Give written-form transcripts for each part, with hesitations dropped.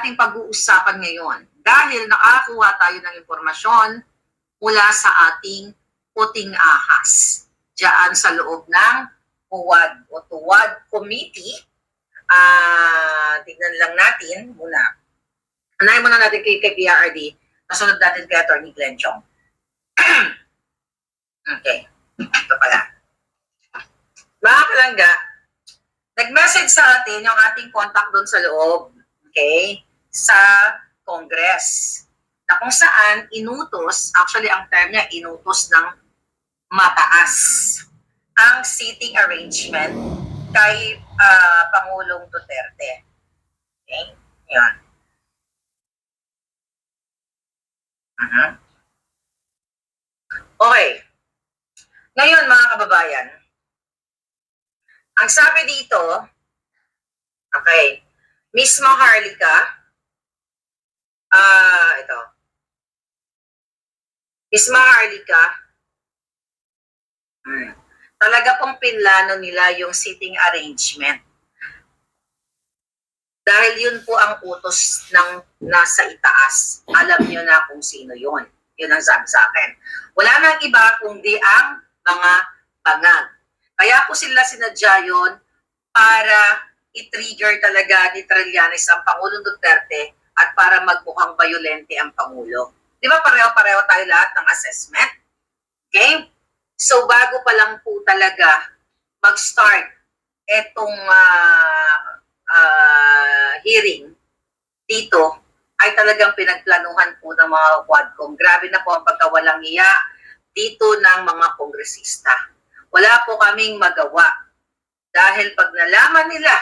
ating pag-uusapan ngayon dahil nakakuha tayo ng impormasyon mula sa ating puting ahas diyan sa loob ng Huwad o Tuwad Committee. Tignan lang natin muna. Anayin muna natin kay PRRD. Nasunod natin kay Atty. Glenn Chong. Okay. Ito pala. Mga kalangga, nag-message sa atin yung ating contact doon sa loob. Okay? Sa Congress. Na kung saan inutos, actually ang term niya, inutos ng mataas ang seating arrangement kay Pangulong Duterte. Okay? Yan. Okay. Ngayon mga kababayan, ang sabi dito, okay, Miss Maharlika, ito, Miss Maharlika, talaga pong pinlano nila yung seating arrangement. Dahil yun po ang utos ng nasa itaas. Alam nyo na kung sino yun. Yun ang sabi sa akin. Wala nang iba kundi ang mga bangag. Kaya po sila sinadya yun para i-trigger talaga ni Trillanes ang Pangulong Duterte at para magmukhang bayolente ang Pangulo. Di ba pareho-pareho tayo lahat ng assessment? Okay? So bago pa lang po talaga mag-start etong hearing dito, ay talagang pinagplanuhan po ng mga Quadcom. Grabe na po ang pagkawalang iya dito ng mga kongresista. Wala po kaming magawa. Dahil pag nalaman nila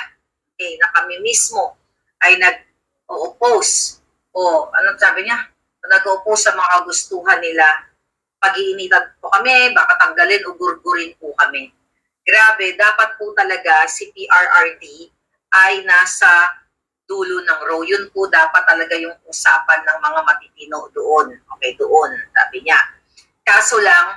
na kami mismo ay nag-oppose o anong sabi niya? Nag-oppose sa mga kagustuhan nila, pag-iinitan po kami, baka tanggalin o gurgurin po kami. Grabe, dapat po talaga si PRRD ay nasa dulo ng row. Yun po dapat talaga yung usapan ng mga matitino doon. Okay, doon, sabi niya. Kaso lang,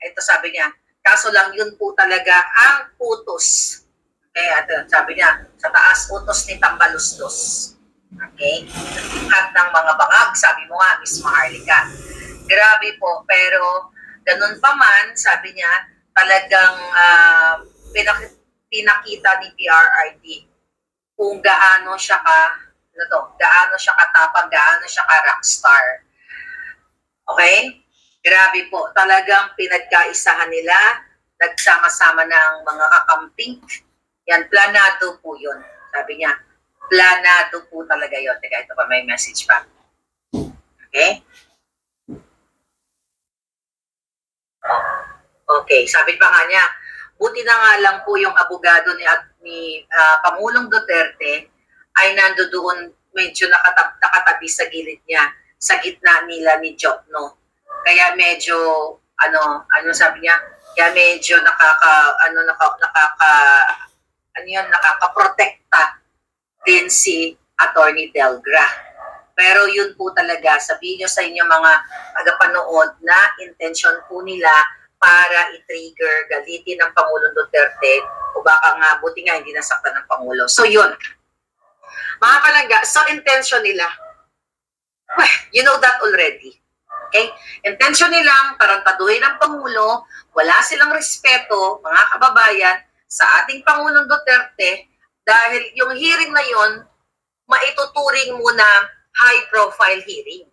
ito sabi niya, kaso lang yun po talaga ang utos. Okay, ito, sabi niya, sa taas utos ni Tambalustos. Okay? At ng mga bangag, sabi mo nga, Miss Maharlika. Grabe po, pero ganun pa man, sabi niya, talagang pinakita ni PRRD kung gaano siya gaano siya katapang, gaano siya ka-rockstar. Okay? Grabe po, talagang pinagkaisahan nila, nagsama-sama ng mga kakamping. Yan, planado po yun. Sabi niya, planado po talaga yun. Teka, ito pa, may message pa. Okay? Okay, sabi pa nga niya, buti na nga lang po yung abogado ni Pangulong Duterte ay nandoon medyo nakatabi sa gilid niya, sa gitna nila ni Jokno. Kaya medyo, ano sabi niya, kaya medyo nakakaprotekta din si Attorney Delgra. Pero yun po talaga, sabihin nyo sa inyo mga tagapanood na intention po nila para i-trigger, galitin ng Pangulong Duterte o baka nga, buti nga hindi nasaktan ng Pangulo. So yun, mga palangga, so intention nila, well, you know that already. Okay? Intention nilang tarantaduhin ng Pangulo, wala silang respeto, mga kababayan, sa ating Pangulong Duterte dahil yung hearing na yun, maituturing muna high-profile hearing.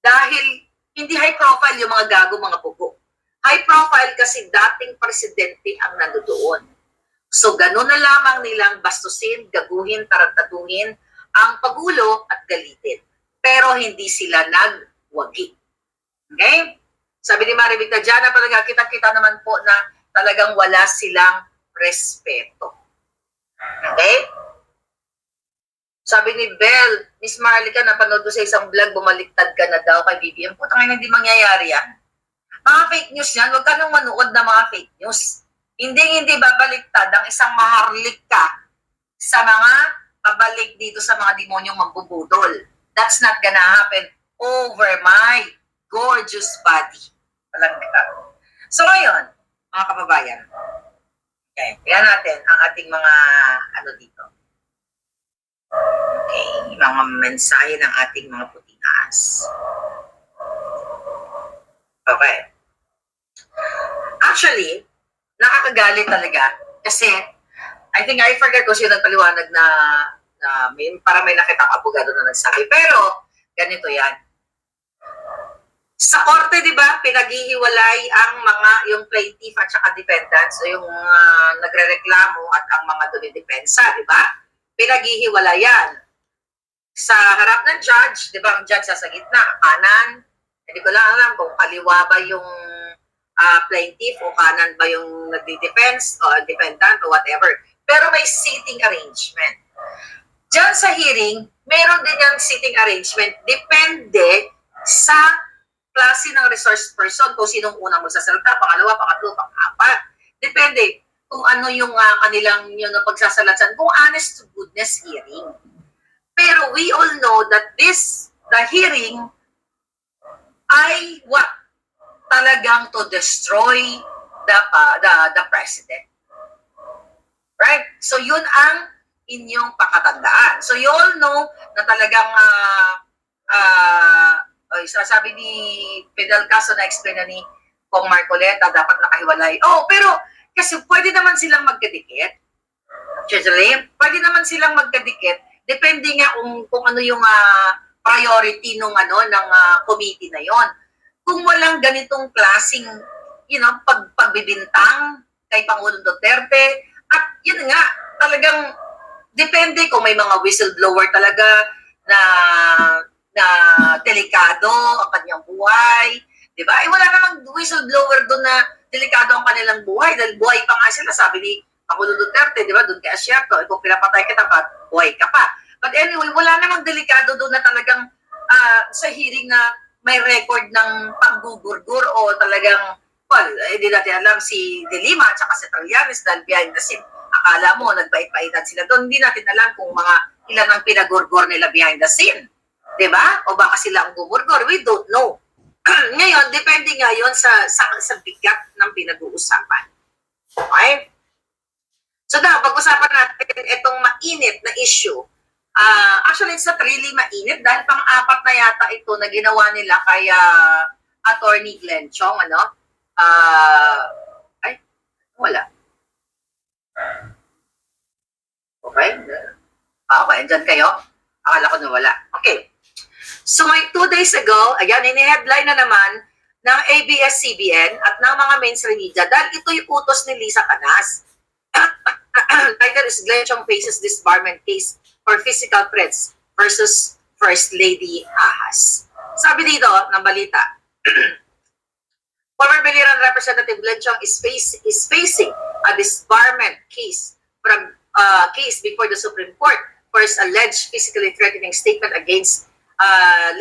Dahil hindi high-profile yung mga gago, mga bugo. High-profile kasi dating presidente ang nandoon. So ganun na lamang nilang bastusin, gaguhin, tarantaduhin ang Pangulo at galitin. Pero hindi sila nagwagi. Okay? Sabi ni Maribig Tadjana, talaga kita-kita naman po na talagang wala silang respeto. Okay? Sabi ni Belle, Miss Maharlika, napanood ko sa isang vlog, bumaliktad ka na daw kay BBM. Putang ina, hindi mangyayari yan. Mga fake news yan, huwag ka nang manood na mga fake news. Hindi babaliktad ang isang Maharlika sa mga pabalik dito sa mga demonyong magbubudol. That's not gonna happen over my gorgeous body. Talaga. So ngayon, mga kababayan, okay, yan natin ang ating mga dito. Okay, mga mensahe ng ating mga putinas. Okay. Actually, nakakagalit talaga kasi I think I forgot kung sino nagpaliwanag na para may nakita abogado na nagsabi. Pero, ganito yan. Sa korte, di ba, pinaghihiwalay ang yung plaintiff at saka defendants, o yung nagrereklamo at ang mga dumidepensa, di ba? Pinaghihiwalay yan. Sa harap ng judge, di ba, ang judge sa gitna, kanan, hindi ko lang alam kung kaliwa ba yung plaintiff o kanan ba yung nagdi-defense o defendant o whatever. Pero may seating arrangement. Diyan sa hearing, meron din yung seating arrangement. Depende sa klase ng resource person, kung sinong unang magsasalita, pangalawa, pangatlo, pang-apat. Depende kung ano yung kanilang yung pagsasalatsan, kung honest to goodness hearing. Pero we all know that the hearing ay what? Talagang to destroy the president. Right? So yun ang inyong pakatandaan. So you all know na talagang sabi ni Fidel Castro na explain na ni Kong Marcoleta dapat nakahiwalay. Oh, pero kasi pwede naman silang magkadikit. Actually, pwede naman silang magkadikit. Depende nga kung ano yung priority ng committee na yon. Kung walang ganitong klaseng pagbibintang kay Pangulong Duterte, at yun nga, talagang depende kung may mga whistleblower talaga na delikado ang kanyang buhay, di ba? Eh wala namang whistleblower doon na delikado ang kanilang buhay dahil buhay pa nga sila, sabi ni Pangulong Duterte, di ba? Doon kay Asyerto, kung pinapatay kita, buhay ka pa. But anyway, wala namang delikado doon na talagang sa hearing na may record ng paggugurgur o talagang, hindi natin alam si De Lima at saka si Trillanes dahil behind the scene. Akala mo, nagbait-baitan sila doon. Hindi natin alam kung ilan ang pinagurgur nila behind the scene. Diba? O baka sila ang gumurgur. We don't know. Ngayon, depende nga yun sa bigat ng pinag-uusapan. Okay? So na, pag-usapan natin itong mainit na issue. Actually, it's not really mainit dahil pang-apat na yata ito na ginawa nila kay Attorney Glenn Chong, wala. Okay? Okay, andyan kayo? Akala ko na wala. Okay. So, 2 days ago, ayan, ini-headline na naman ng ABS-CBN at ng mga mainstream media dahil ito yung utos ni Lisa Canas. Title is Glenn Chong faces disbarment case for physical threats versus First Lady Ahas. Sabi dito ng balita, former Biliran Representative Glenn Chong is facing a disbarment case from case before the Supreme Court for his alleged physically threatening statement against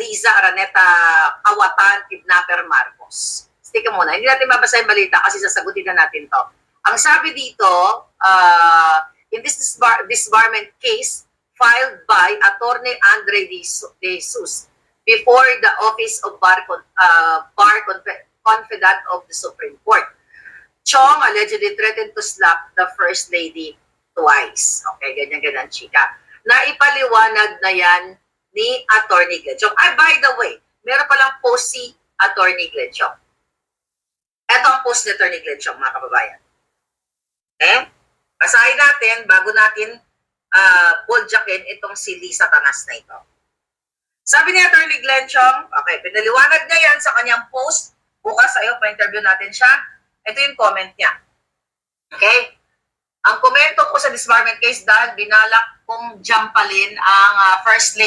Liza Araneta Kawatan Kidnapper Marcos. Stika muna, hindi natin mabasa yung balita kasi sasagutin na natin to. Ang sabi dito, in this disbarment case filed by Attorney Andre De Jesus before the Office of Bar Confidant of the Supreme Court, Chong allegedly threatened to slap the First Lady twice. Okay, ganyan-ganyan, chika. Naipaliwanag na yan ni Attorney Glenn Chong. By the way, meron palang post si Attorney Glenn Chong. Ito ang post ni Attorney Glenn Chong, mga kababayan. Okay? Basahin natin bago natin puljakin itong si Lisa Canas na ito. Sabi ni Attorney Glenn Chong, okay, pinaliwanag niya yan sa kanyang post. Bukas pa-interview natin siya. Ito yung comment niya. Okay? Ang komento ko sa disbarment case dahil binalak kong jampalin ang first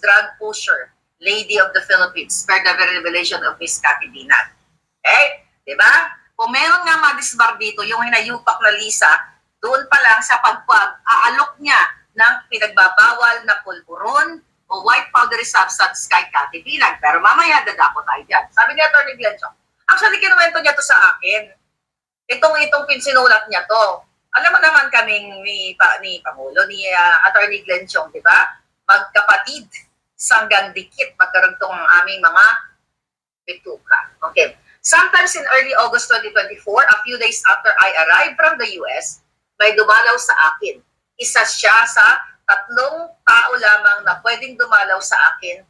drug pusher, Lady of the Philippines, per the revelation of Miss Cathy Dinat. Okay? Diba? Kung meron nga ma-disbar dito, yung hinayupak na Lisa, doon pa lang sa aalok niya ng pinagbabawal na pulburon o white powdery substance kay Cathy Dinat. Pero mamaya dadako tayo dyan. Sabi ni Atty. Glenn Chong, actually kinuwento niya to sa akin. Itong pinsinulat niya to. Alam mo naman kaming ni Pangulo, ni Atty. Glenn Chong, di ba? Magkapatid, sanggang dikit, magkaroon tong aming mga bituka. Okay. Sometimes in early August 2024, a few days after I arrived from the US, may dumalaw sa akin. Isa siya sa tatlong tao lamang na pwedeng dumalaw sa akin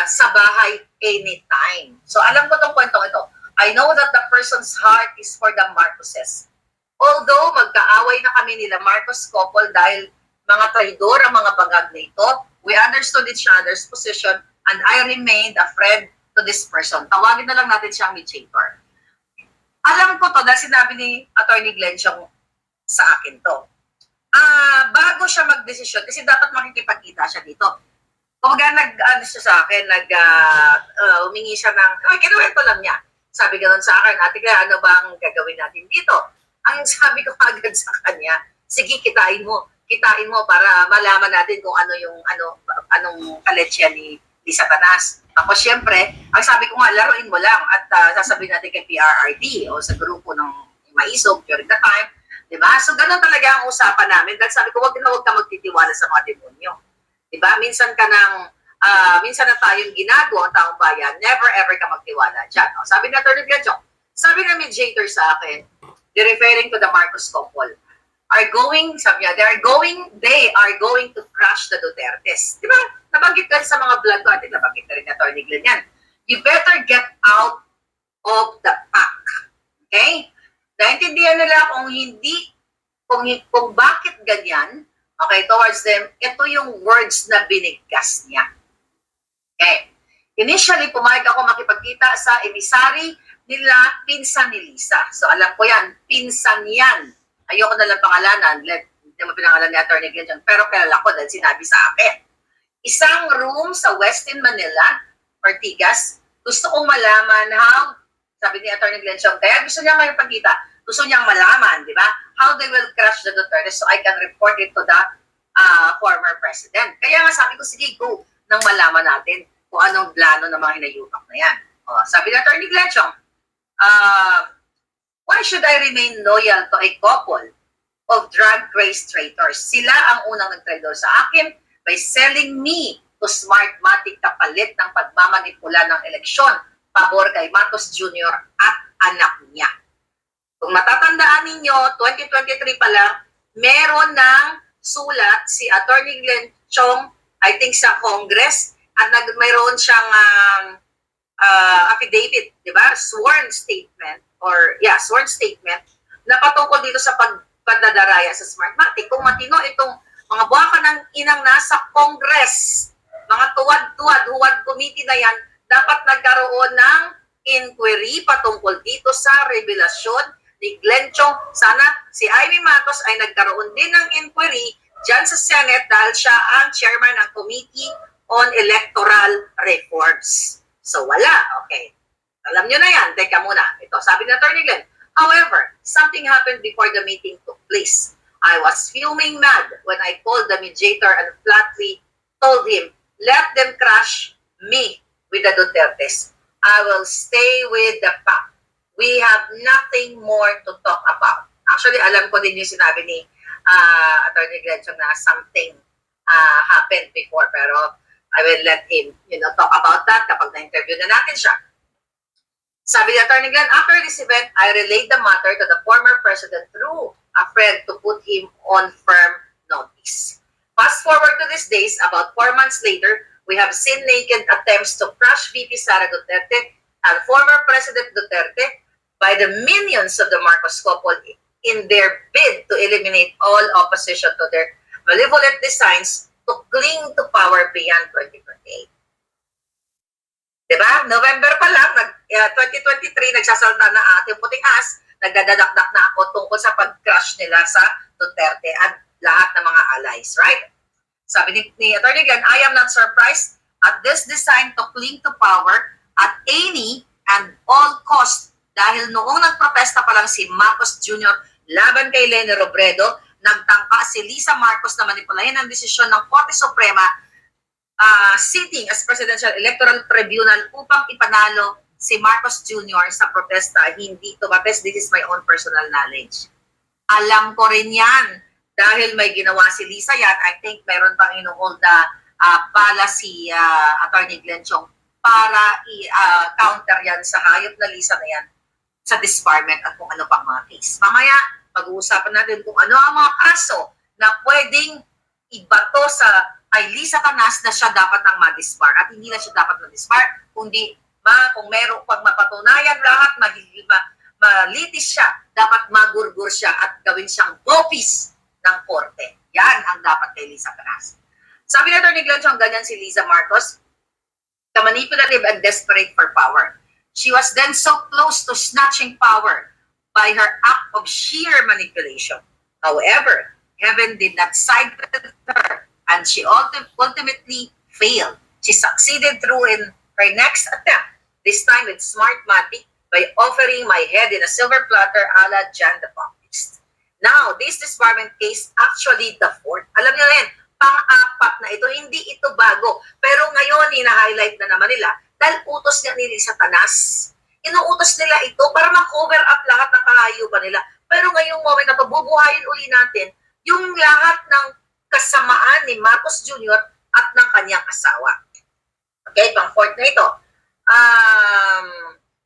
sa bahay anytime. So alam ko tong kwentong ito. I know that the person's heart is for the Marcoses. Although magkaaway na kami nila Marcos couple dahil mga traidor ang mga bangag na ito, we understood each other's position and I remained a friend to this person. Tawagin na lang natin siyang mediator. Alam ko to dahil sinabi ni Attorney Glenn Chong sa akin to. Bago siya magdesisyon, kasi dapat makikipagkita siya dito. Kumbaga nag-ano siya sa akin, humingi siya ng, kinuwento lang niya. Sabi gano'n sa akin, Ate Claire, ano ba ang gagawin natin dito? Ang sabi ko agad sa kanya, sige, kitain mo para malaman natin kung ano yung, anong kaletsya ni Satanas. Tapos syempre, ang sabi ko nga, laruin mo lang at sasabihin natin kay PRRD o sa grupo ng Maisog during the time. Diba? So, ganun talaga ang usapan namin. Dahil sabi ko, wag ka magtitiwala sa mga demonyo. Diba? Minsan na tayong ginagawa ang taong bayan, never ever ka magtiwala dyan. O, sabi na Attorney Glenchong, sabi na mediator sa akin, referring to the Marcos couple, sabi niya, they are going to crush the Dutertes. Diba? Nabanggit ka sa mga vlog ko, atin nabanggit na rin na Attorney Glenn yan. You better get out of the pack. Okay? Naintindihan nila kung bakit ganyan, okay, towards them, ito yung words na binigkas niya. Okay. Initially, pumayag ako makipagkita sa emisary nila, pinsan ni Lisa. So, alam ko yan, pinsan yan. Ayoko na lang pangalanan, hindi mo pinangalan ni Attorney Glenn, pero kilala ko dahil sinabi sa akin. Isang room sa Westin Manila, Ortigas, gusto kong malaman how, sabi ni Attorney Glenn, kaya gusto niya ngayon pagkita, gusto niyang malaman, di ba? How they will crush the Duterte so I can report it to the former president. Kaya nga sabi ko, sige, go, nang malaman natin kung anong plano ng mga hinayupak na yan. O, sabi ni Attorney Glenn, why should I remain loyal to a couple of drug-crazed traitors? Sila ang unang nagtraidor sa akin by selling me to Smartmatic kapalit ng pagmamanipula ng eleksyon pabor kay Marcos Jr. at anak niya. Kung matatandaan ninyo, 2023 pa lang, meron ng sulat si Attorney Glenn Chong, I think sa Congress, at mayroon siyang affidavit, di ba? Sworn statement, na patungkol dito sa pagdadaraya sa Smartmatic. Kung matino itong mga buwaka ng inang nasa Congress, mga tuwad-tuwad, huwad committee na yan, dapat nagkaroon ng inquiry patungkol dito sa revelasyon ni Glenn Chong. Sana si Amy Matos ay nagkaroon din ng inquiry dyan sa Senate dahil siya ang chairman ng Committee on Electoral Reforms. So wala, okay. Alam nyo na yan, teka muna. Ito, sabi ng Attorney Glenn. However, something happened before the meeting took place. I was fuming mad when I called the mediator and flatly told him, let them crush me with the Dutertes. I will stay with the pack. We have nothing more to talk about. Actually, alam ko din yung sinabi ni Attorney Glenn Chong na something happened before, pero I will let him talk about that kapag na-interview na natin siya. Sabi ni Attorney Glenn, after this event, I relayed the matter to the former president through a friend to put him on firm notice. Fast forward to these days, about 4 months later, we have seen naked attempts to crush VP Sara Duterte and former President Duterte by the minions of the Marcos couple in their bid to eliminate all opposition to their malevolent designs to cling to power beyond 2028. Diba? November pa lang, 2023, nagsasalta na ating puting as, nagdadadakdak na ako tungkol sa pag-crush nila sa Duterte at lahat ng mga allies, right? Sabi ni Attorney Glenn, I am not surprised at this design to cling to power at any and all cost dahil noong nagprotesta pa lang si Marcos Jr. laban kay Leni Robredo, nagtangka si Lisa Marcos na manipulahin ang desisyon ng Korte Suprema sitting as Presidential Electoral Tribunal upang ipanalo si Marcos Jr. sa protesta. Hindi to bates, this is my own personal knowledge. Alam ko rin yan dahil may ginawa si Lisa yan. I think meron pang inuhold na pala si Attorney Glenn Chong para i-counter yan sa hayop na Lisa na yan sa disbarment at kung ano pang mga case. Mamaya, pag-uusapan natin kung ano ang mga kaso na pwedeng ibato sa kay Lisa Canas na siya dapat ang ma-disbar. At hindi na siya dapat ma-disbar, kundi kung meron pag mapatunayan lahat, malitis siya, dapat magurgur siya at gawin siyang office ng korte. Yan ang dapat kay Lisa Canas. Sabi na Atty. Glenn Chong, ganyan si Liza Marcos, manipulative and desperate for power. She was then so close to snatching power by her act of sheer manipulation. However, heaven did not side with her and she ultimately failed. She succeeded through in her next attempt, this time with Smartmatic, by offering my head in a silver platter a la John the Baptist. Now, this disbarment case actually the fourth. Alam niyo rin, pang-apat na ito, hindi ito bago. Pero ngayon, hina-highlight na naman nila dahil utos nga ni Lisa Canas. Inuutos nila ito para ma-cover up lahat ng kahayupan nila. Pero ngayong moment na ito, bubuhayin uli natin yung lahat ng kasamaan ni Marcos Jr. at ng kanyang asawa. Okay, pang-fourth na ito.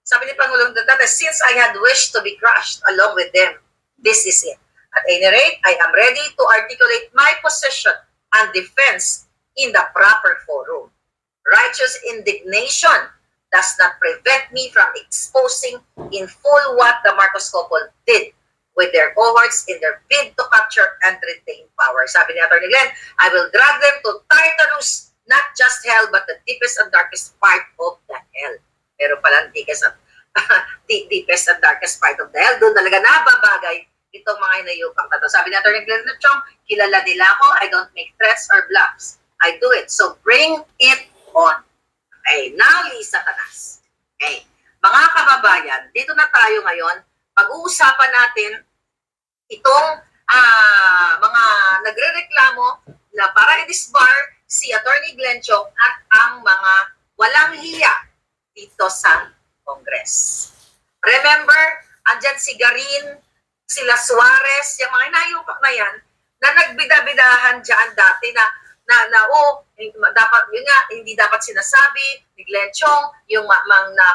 Sabi ni Pangulong Duterte, since I had wished to be crushed along with them, this is it. At any rate, I am ready to articulate my position and defense in the proper forum. Righteous indignation does not prevent me from exposing in full what the Marcos couple did with their cohorts in their bid to capture and retain power. Sabi ni Atty. Glenn, I will drag them to Tartarus, not just hell, but the deepest and darkest part of the hell. Pero pala, deepest and darkest part of the hell, doon talaga nababagay itong mga inayupang tato. Sabi ni Atty. Glenn Chong, kilala nila ako, I don't make threats or bluffs. I do it. So bring it on. Okay, now Lisa Canas. Okay, mga kababayan, dito na tayo ngayon. Pag-uusapan natin itong mga nagre-reklamo na para i-disbar si Atty. Glenn Chong at ang mga walang hiya dito sa Congress. Remember, andyan si Garin, sila Suarez, yung mga inayupak na yan, na nagbida-bidahan dyan dati dapat, yun nga, hindi dapat sinasabi ni Glenn Chong, yung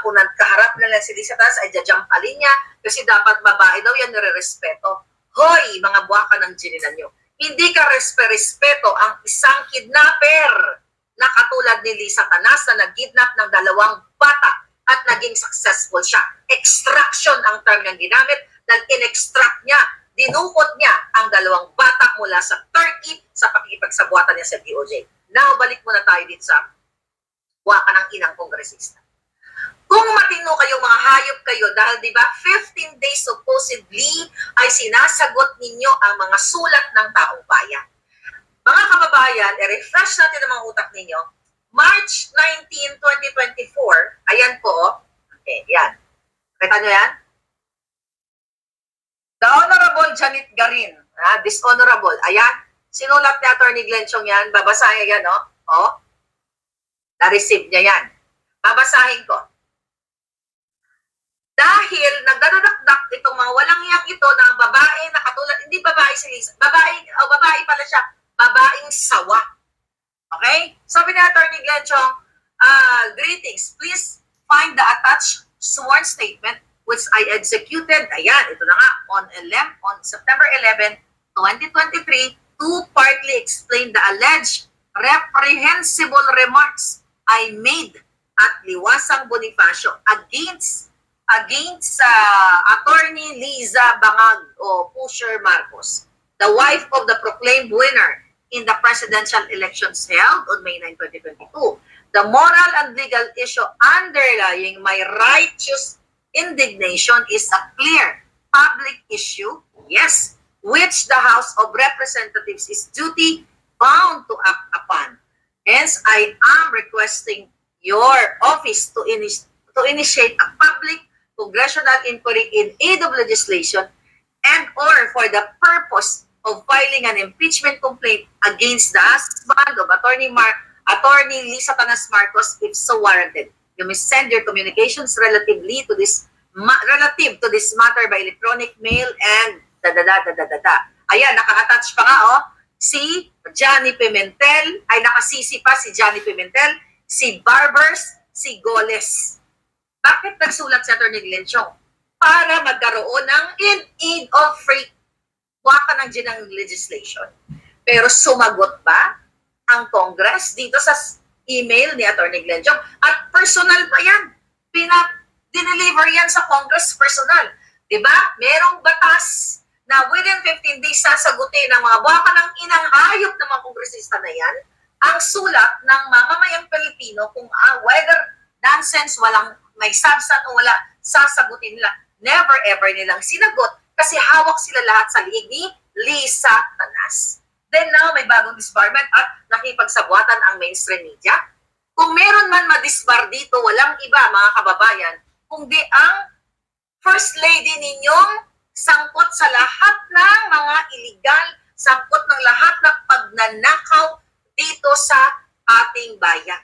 kung kaharap na lang si Lisa Canas ay jajampalin niya, kasi dapat babae daw yan nire-respeto. Hoy, mga buwaka ng gininan nyo. Hindi ka respeto ang isang kidnapper na katulad ni Lisa Canas na nag-kidnap ng 2 bata at naging successful siya. Extraction ang term niyang ginamit dahil in-extract niya, dinukot niya ang 2 bata mula sa Turkey sa pakikipagsabuatan niya sa DOJ. Now, balik muna tayo dito sa waka ng inang kongresista. Kung matino kayo, mga hayop kayo, dahil di ba 15 days supposedly ay sinasagot ninyo ang mga sulat ng taong bayan. Mga kababayan, i-refresh natin ang mga utak ninyo. March 19, 2024, ayan po, okay, yan. Kita nyo yan? The Honorable Janet Garin, dishonorable, ayan, sinulat ni Atty. Glenn Chong yan, babasahin yan, no? Oh, na-receive niya yan. Babasahin ko. Dahil nagdadakdak itong mga walang hiyang ito ng babae na katulad, hindi babae si Lisa, babae pala siya, babaeng sawa. Okay? Sabi ni Atty. Glenn Chong, greetings, please find the attached sworn statement which I executed, ayan, ito na nga, on September 11, 2023, to partly explain the alleged reprehensible remarks I made at Liwasang Bonifacio against Attorney Liza Bangag o Pusher Marcos, the wife of the proclaimed winner in the presidential elections held on May 9, 2022. The moral and legal issue underlying my righteous indignation is a clear public issue, yes, which the House of Representatives is duty bound to act upon. Hence, I am requesting your office to initiate a public congressional inquiry in aid of legislation and or for the purpose of filing an impeachment complaint against the husband of Attorney Lisa Canas Marcos if so warranted. You may send your communications relative to this matter by electronic mail and Ayan, naka-attach pa nga, oh. Si Johnny Pimentel, ay nakasisi pa si Johnny Pimentel, si Barbers, si Goles. Bakit nagsulat si Atty. Glenn Chong? Para magkaroon ng in aid of free waka ng ginang legislation. Pero sumagot ba ang Congress dito sa email ni Atty. Glenn Chong? At personal pa yan. Dineliver yan sa Congress personal. Diba? Merong batas na within 15 days sasagutin ng mga baka ng inang hayop ng mga kongresista na yan ang sulat ng mamamayang Pilipino kung whether nonsense, walang may substance o wala, sasagutin nila. Never ever nilang sinagot kasi hawak sila lahat sa liig ni Lisa Tanas. Then now, may bagong disbarment at nakipagsabwatan ang mainstream media. Kung meron man madisbar dito, walang iba mga kababayan, kundi ang First Lady ninyong sangkot sa lahat ng mga illegal, sangkot ng lahat ng pagnanakaw dito sa ating bayan.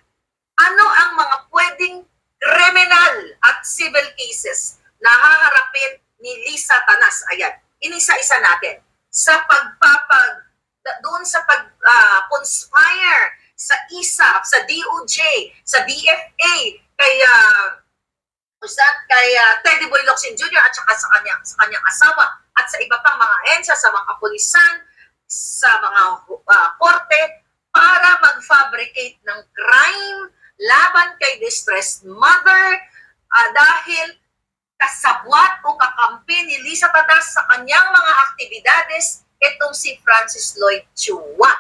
Ano ang mga pwedeng criminal at civil cases na haharapin ni Lisa Tanas? Ayan, inisa-isa natin. Sa doon sa conspire sa ISAP, sa DOJ, sa DFA, kay Teddy Boy Locsin Jr. at saka sa kanyang asawa at sa iba pang mga ahensya, sa mga kapulisan, sa mga korte para mag-fabricate ng crime laban kay distressed mother dahil kasabwat o kakampi ni Lisa Tanas sa kanyang mga aktibidades itong si Francis Lloyd Chua.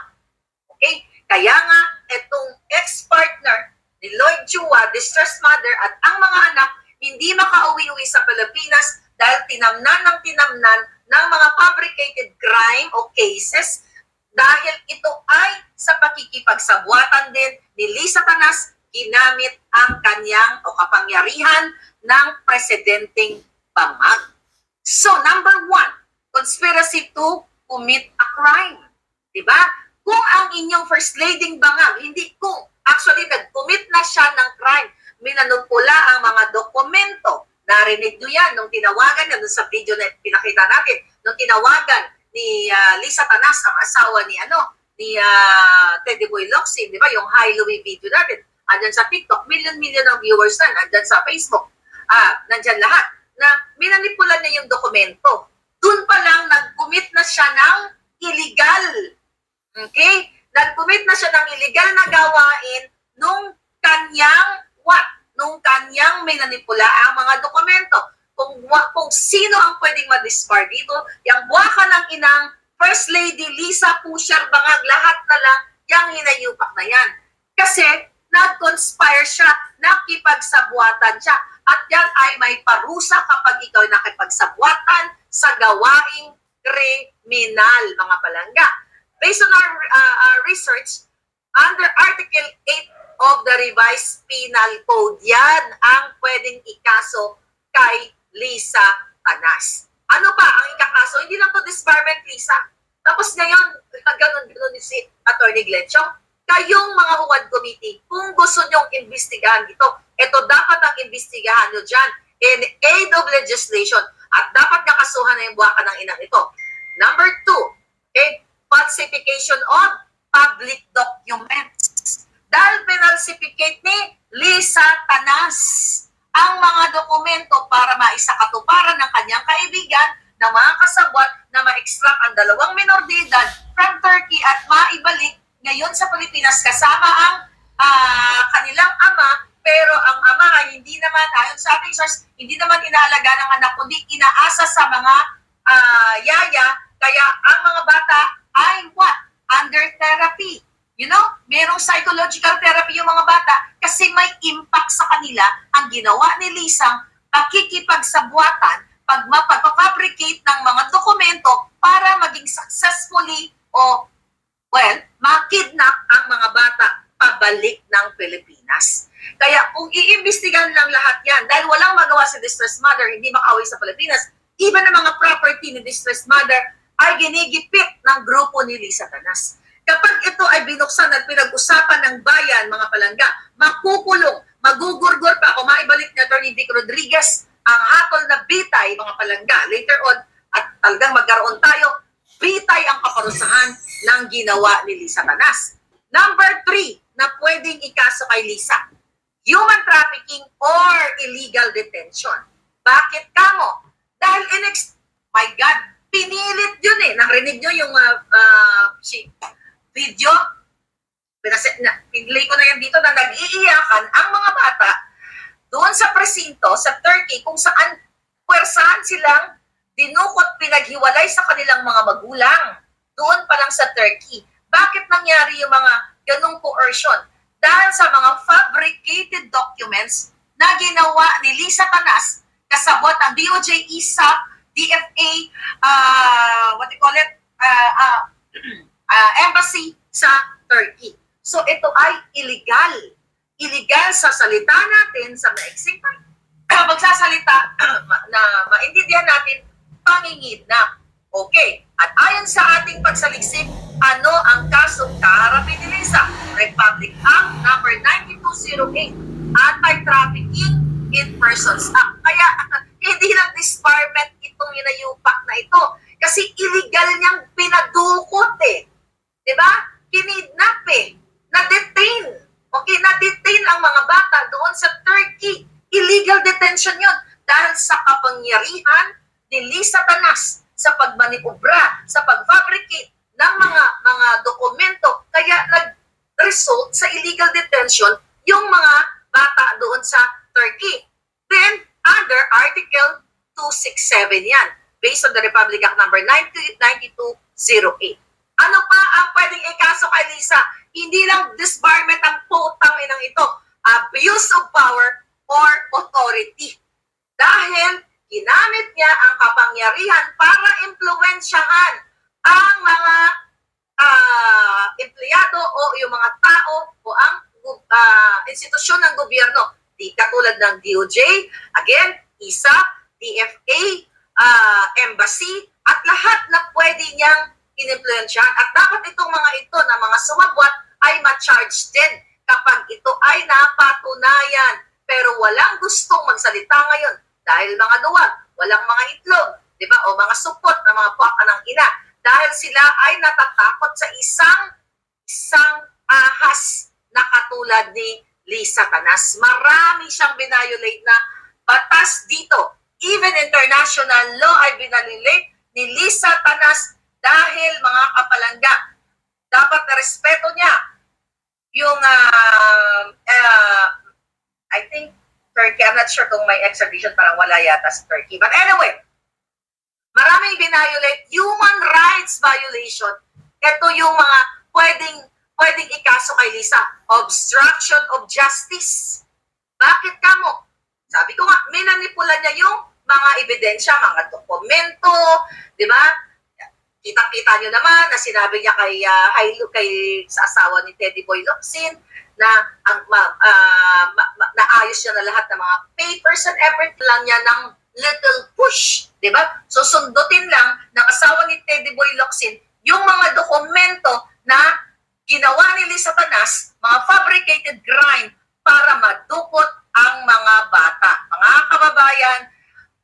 Okay? Kaya nga, itong ex-partner ni Lloyd Chua, distressed mother at ang mga anak hindi makauwi-uwi sa Pilipinas dahil tinamnan ng mga fabricated crime o cases dahil ito ay sa pakikipagsabwatan din ni Lisa Tanas ginamit ang kanyang o kapangyarihan ng presidenteng bangag. So, number 1, conspiracy to commit a crime. Diba? Kung ang inyong first lady bangag, hindi kung, actually nag-commit na siya ng crime, minanupula ang mga dokumento. Narinig nyo yan nung tinawagan niya, sa video na pinakita natin, nung tinawagan ni Lisa Tanas, ang asawa ni Teddy Boy Locsin, di ba? Yung Hi Louie video natin. Andyan sa TikTok, million ng viewers na. Andyan sa Facebook. Nandyan lahat. Na minanipula niya yung dokumento. Doon pa lang, nag-commit na siya ng illegal. Okay? Nag-commit na siya ng illegal na gawain nung kanyang nung kanyang minanipula ang mga dokumento. Kung sino ang pwedeng ma-disbar dito, yung buwaka ng inang First Lady Lisa Pusyar Bangag, lahat na lang yung hinayupak na yan. Kasi nag-conspire siya, nakipagsabwatan siya, at yan ay may parusa kapag ikaw ay nakipagsabwatan sa gawaing kriminal, mga palangga. Based on our research, under Article 8 of the Revised Penal Code, yan ang pwedeng ikaso kay Lisa Tanas. Ano pa ang ikakaso? Hindi lang to disbarment, Lisa. Tapos ngayon, ganun ni si Atty. Glenn Chong, kayong mga huwad committee, kung gusto nyong imbestigahan ito dapat ang imbestigahan nyo dyan in aid of legislation at dapat nakasuhan na yung buwaka ng inang ito. Number 2, okay, falsification of public documents. Dahil pinalsificate ni Lisa Tanas ang mga dokumento para maisakatuparan ng kanyang kaibigan na mga kasabwat na ma-extract ang 2 minor de edad from Turkey at maibalik ngayon sa Pilipinas kasama ang kanilang ama, pero ang ama ay hindi naman, ayon sa ating source, hindi naman inaalaga ng anak, kundi inaasa sa mga yaya, kaya ang mga bata ay under therapy. You know, merong psychological therapy yung mga bata kasi may impact sa kanila ang ginawa ni Lisang pakikipagsabwatan, pagpapabricate ng mga dokumento para maging successfully makidnap ang mga bata pabalik ng Pilipinas. Kaya kung iimbestigahan lang lahat yan, dahil walang magawa si distressed mother, hindi makauwi sa Pilipinas, even ang mga property ni distressed mother ay ginigipit ng grupo ni Lisa Tanas. Kapag ito ay binuksan at pinag-usapan ng bayan, mga palangga, makukulong, magugurgur pa, kung maibalik ni Atty. Vic Rodriguez ang hatol na bitay, mga palangga, later on, at talagang magkaroon tayo, bitay ang kaparusahan ng ginawa ni Lisa Tanas. Number 3 na pwedeng ikaso kay Lisa, human trafficking or illegal detention. Bakit kamo? Dahil my God, pinilit yun eh. Narinig nyo yung video, pinlay ko na yan dito na nag-iiyakan ang mga bata doon sa presinto, sa Turkey, kung saan puwersahan silang dinukot, pinaghiwalay sa kanilang mga magulang. Doon pa lang sa Turkey. Bakit nangyari yung mga ganong coercion? Dahil sa mga fabricated documents na ginawa ni Lisa Tanas, kasabot ang DOJ, ISAP, DFA, what do you call it, embassy sa Turkey. So ito ay illegal. Illegal sa salita natin, sa maiksing magsasalita na maintindihan natin, pangingidnap. Okay. At ayon sa ating pagsaliksik, ano ang kasong kaharapin ni Lisa? Republic Act number 9208, Anti-Trafficking in Persons Act. Kaya hindi lang disbarment itong inayupak na ito. Kasi illegal niyang pinadukot eh. Diba? Kinidnap eh. Na-detain. Okay, na-detain ang mga bata doon sa Turkey. Illegal detention yun. Dahil sa kapangyarihan ni Lisa Tanas sa pagmanipubra, sa pag-fabricate ng mga dokumento. Kaya nag-result sa illegal detention yung mga bata doon sa Turkey. Then, under Article 267 yan, based on the Republic Act number 9208. Ano pa ang pwedeng ikaso kay Lisa? Hindi lang disbarment ang putang inang ito. Abuse of power or authority. Dahil ginamit niya ang kapangyarihan para impluwensyahan ang mga empleyado o yung mga tao o ang institusyon ng gobyerno. Di katulad ng DOJ, again, ISAP, DFA, embassy, at lahat na pwede niyang inimpluwensyahan. At dapat itong mga ito na mga sumabwat ay ma-charge din kapag ito ay napatunayan. Pero walang gustong magsalita ngayon dahil mga duwag, walang mga itlog, di ba? O mga supot na mga puwaka ng ina. Dahil sila ay natatakot sa isang ahas na katulad ni Lisa Tanas. Marami siyang binayolate na batas dito. Even international law ay binalilate ni Lisa Tanas dahil mga kapalangga, dapat na respeto niya yung I think Turkey, I'm not sure kung may extradition, parang wala yata sa Turkey. But anyway, maraming binayolate, human rights violation. Ito yung mga pwedeng ikaso kay Lisa. Obstruction of justice. Bakit kamo? Sabi ko nga, minanipula niya yung mga ebidensya, mga dokumento, di ba? Kita-kita nyo naman na sinabi niya kay sa asawa ni Teddy Boy Locsin na naayos niya na lahat ng mga papers and everything lang niya ng little push, di ba? So sundutin lang ng asawa ni Teddy Boy Locsin yung mga dokumento na ginawa ni Lisa Tanas, mga fabricated crime para madukot ang mga bata. Mga kababayan,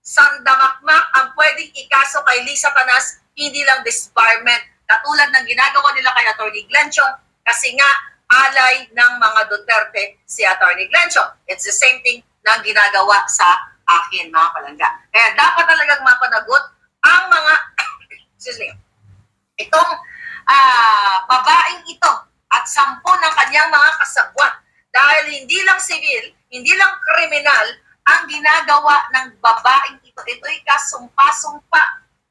sandamakmak ang pwedeng ikaso kay Lisa Tanas, hindi lang disbarment, katulad ng ginagawa nila kay Atty. Glenchong, kasi nga alay ng mga Duterte si Atty. Glenchong. It's the same thing na ginagawa sa akin, mga palangga. Kaya dapat talagang mapanagot ang mga excuse me, itong babaeng ito at 10 ng kanyang mga kasabwat. Dahil hindi lang civil, hindi lang kriminal ang ginagawa ng babaeng ito. Ito'y kasumpa-sumpa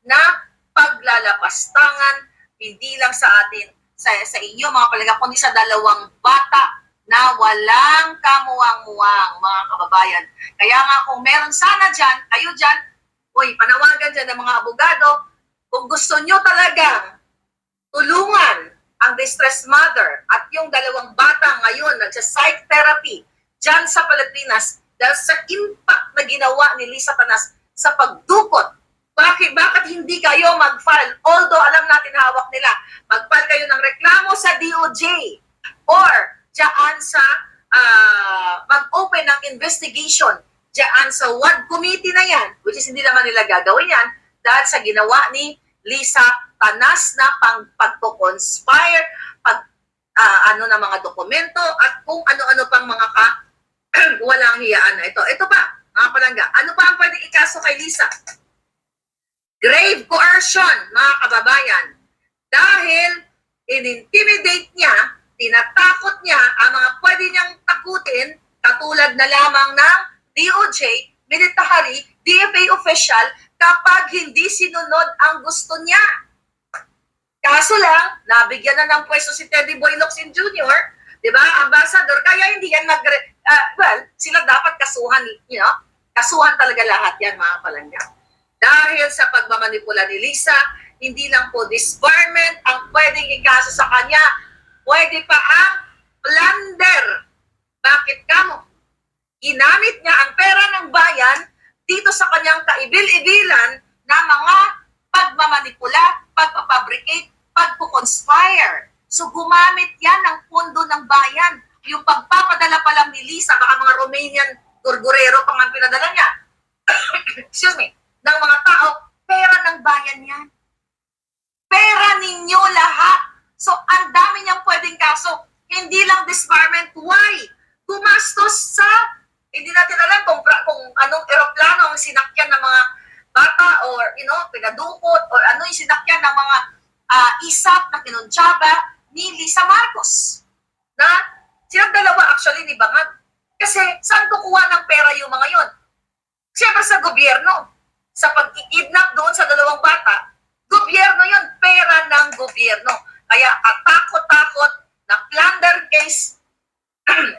na paglalapastangan, hindi lang sa atin, sa inyo mga palangga, kundi sa dalawang bata na walang kamuwang-muwang, mga kababayan. Kaya nga kung meron sana dyan, kayo dyan, panawagan dyan ng mga abogado, kung gusto nyo talagang tulungan ang distressed mother at yung dalawang bata ngayon nagsa-psych therapy dyan sa Pilipinas dahil sa impact na ginawa ni Lisa Tanas sa pagdukot. Bakit hindi kayo mag-file? Although alam natin hawak nila, mag-file kayo ng reklamo sa DOJ or dyan sa mag-open ng investigation dyan sa WAD committee na yan, which is hindi naman nila gagawin yan dahil sa ginawa ni Lisa Tanas na pagpo-conspire, ano na mga dokumento at kung ano-ano pang mga walang hiyaan na ito. Ito pa, mga palangga, ano pa ang pwedeng ikaso kay Lisa? Grave coercion, mga kababayan. Dahil in-intimidate niya, tinatakot niya ang mga pwede niyang takutin, katulad na lamang ng DOJ, military, DFA official, kapag hindi sinunod ang gusto niya. Kaso lang, nabigyan na ng pwesto si Teddy Boy Locsin Jr., di ba, ambassador, kaya hindi yan sila dapat kasuhan, kasuhan talaga lahat yan, mga palangga. Dahil sa pagmamanipula ni Lisa, hindi lang po disbarment ang pwedeng ikaso sa kanya, pwede pa ang plunder. Bakit kamo? Ginamit niya ang pera ng bayan dito sa kanyang kaibil-ibilan na mga pagmamanipula, pagpapabricate, pagpukonspire. So gumamit yan ng pondo ng bayan. Yung pagpapadala pa lang ni Lisa, baka mga Romanian gurgurero pang ang pinadala niya. Excuse me. Ng mga tao, pera ng bayan yan. Pera ninyo lahat. So, ang dami niyang pwedeng kaso. Hindi lang disbarment. Why? Gumastos sa, hindi natin alam kung anong eroplano ang sinakyan ng mga bata or, pinadukot or ano yung sinakyan ng mga isap na kinuntsaba ni Lisa Marcos. Na, silang dalawa actually ni Bangag. Kasi, saan kukuha ng pera yung mga yon? Siyempre sa gobyerno. Sa pagkikidnap doon sa dalawang bata, gobyerno yun, pera ng gobyerno. Kaya katakot-takot na plunder case,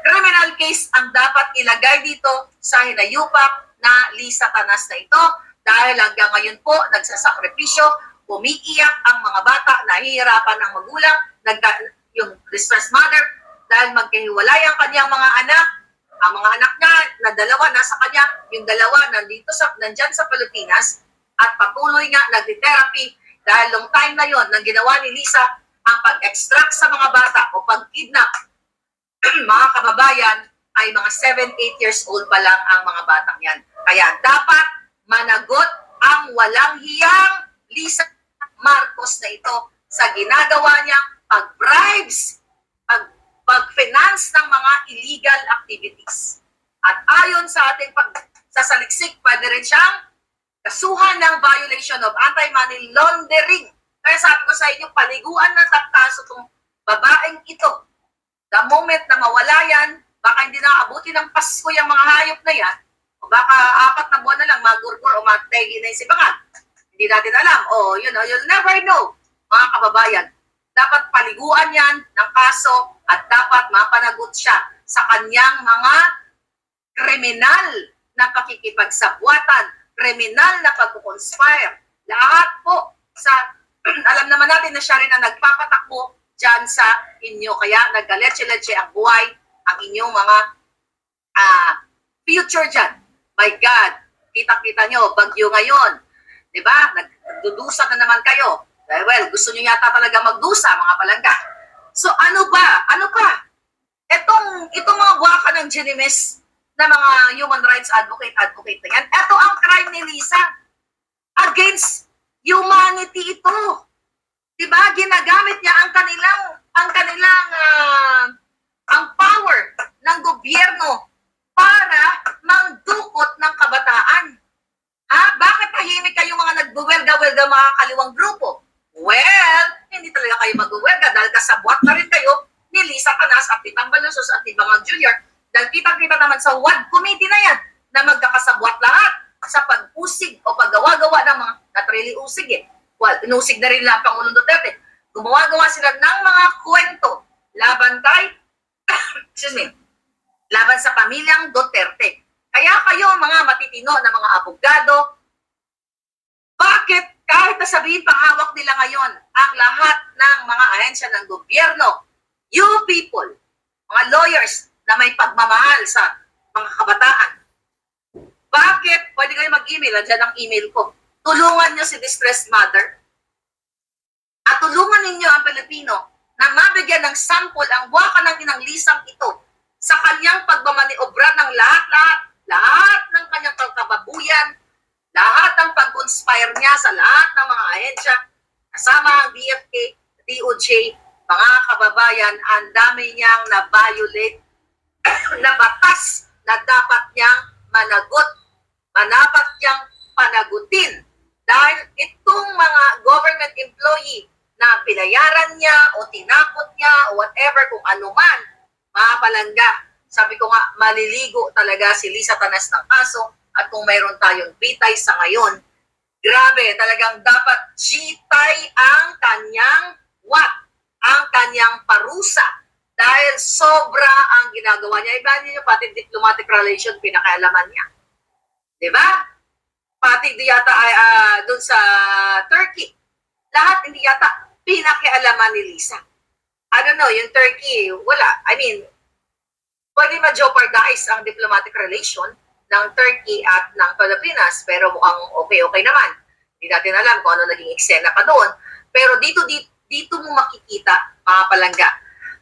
criminal case ang dapat ilagay dito sa hinayupak na Lisa Tanas na ito dahil hanggang ngayon po nagsasakripisyo, umiiyak ang mga bata, nahihirapan ng magulang, yung distressed mother dahil magkahiwalay ang kanyang mga anak. Ang mga anak niya na dalawa nasa kanya, yung dalawa nandyan sa Pilipinas at patuloy nga nagdi-therapy dahil long time na yon nang ginawa ni Lisa ang pag-extract sa mga bata o pag-kidnap. Mga kababayan ay mga 7-8 years old pa lang ang mga batang yan. Kaya dapat managot ang walang hiyang Lisa Marcos na ito sa ginagawa niyang pag-bribes, pag-finance ng mga illegal activities. At ayon sa ating pagsasaliksik, pwede rin siyang kasuhan ng violation of anti-money laundering. Kaya sabi ko sa inyo, paliguan ng taktaso itong babaeng ito. The moment na mawala yan, baka hindi na abuti ng Pasko yung mga hayop na yan, o baka 4 na buwan na lang magurgur o mategi na yung sibangan. Hindi natin alam. You'll never know, mga kababayan. Dapat paliguan yan ng kaso at dapat mapanagot siya sa kanyang mga kriminal na pakikipagsabwatan, kriminal na pagkukonspire. Lahat po alam naman natin na siya rin ang nagpapatakbo dyan sa inyo. Kaya naggaletse-letse ang buhay, ang inyong mga future dyan. My God, kita-kita nyo, bagyo ngayon. Diba? Nagdudusa na naman kayo. Well, gusto nyo yata talaga magdusa, mga palangga. So, ano pa? Itong mga buwaka ng Ginimes na mga human rights advocate na yan, ito ang crime ni Lisa. Against humanity ito. Diba? Ginagamit niya ang power ng gobyerno para mangdukot ng kabataan. Bakit tahimik kayo mga nagbuwelga-welga mga kaliwang grupo? Well, hindi talaga kayo mag-uwelga dahil kasabwat na rin kayo ni Lisa Tanas at Titang Balusos at Bangag Jr. Dahil kitang-kita naman sa WAD committee na yan na magkakasabwat lahat sa pag-usig o paggawa-gawa ng mga not really usig Well, inusig na rin lang Pangulong Duterte. Gumawa-gawa sila ng mga kwento laban kay laban sa pamilyang Duterte. Kaya kayo mga matitino na mga abogado, bakit kahit nasabihin pang hawak nila ngayon ang lahat ng mga ahensya ng gobyerno, you people, mga lawyers na may pagmamahal sa mga kabataan, bakit pwede kayo mag-email? Andiyan ang email ko. Tulungan nyo si distressed mother at tulungan ninyo ang Pilipino na mabigyan ng sample ang buwaka ng inang Lisang ito sa kanyang pagmamaniobra ng lahat ng kanyang kababuyan, lahat ng pag-conspire niya sa lahat ng mga ahensya, kasama ang DFA, DOJ, mga kababayan, ang dami niyang na-violate na batas na dapat niyang managot, dapat niyang panagutin. Dahil itong mga government employee na binayaran niya o tinakot niya o whatever kung ano man, mga palangga, sabi ko nga, maliligo talaga si Lisa Tanas ng kaso at kung mayroon tayong bitay sa ngayon, grabe, talagang dapat gitay ang kanyang ang kanyang parusa dahil sobra ang ginagawa niya. Iba niyo pati diplomatic relation pinakaalaman niya. Diba? Pati di yata doon sa Turkey. Lahat hindi yata pinakialaman ni Lisa. I don't know, yung Turkey, wala. I mean, pwede ma-jeopardize ang diplomatic relation ng Turkey at ng Pilipinas, pero mukhang okay naman. Hindi natin alam kung ano naging eksena pa doon. Pero dito mo makikita, mga palangga,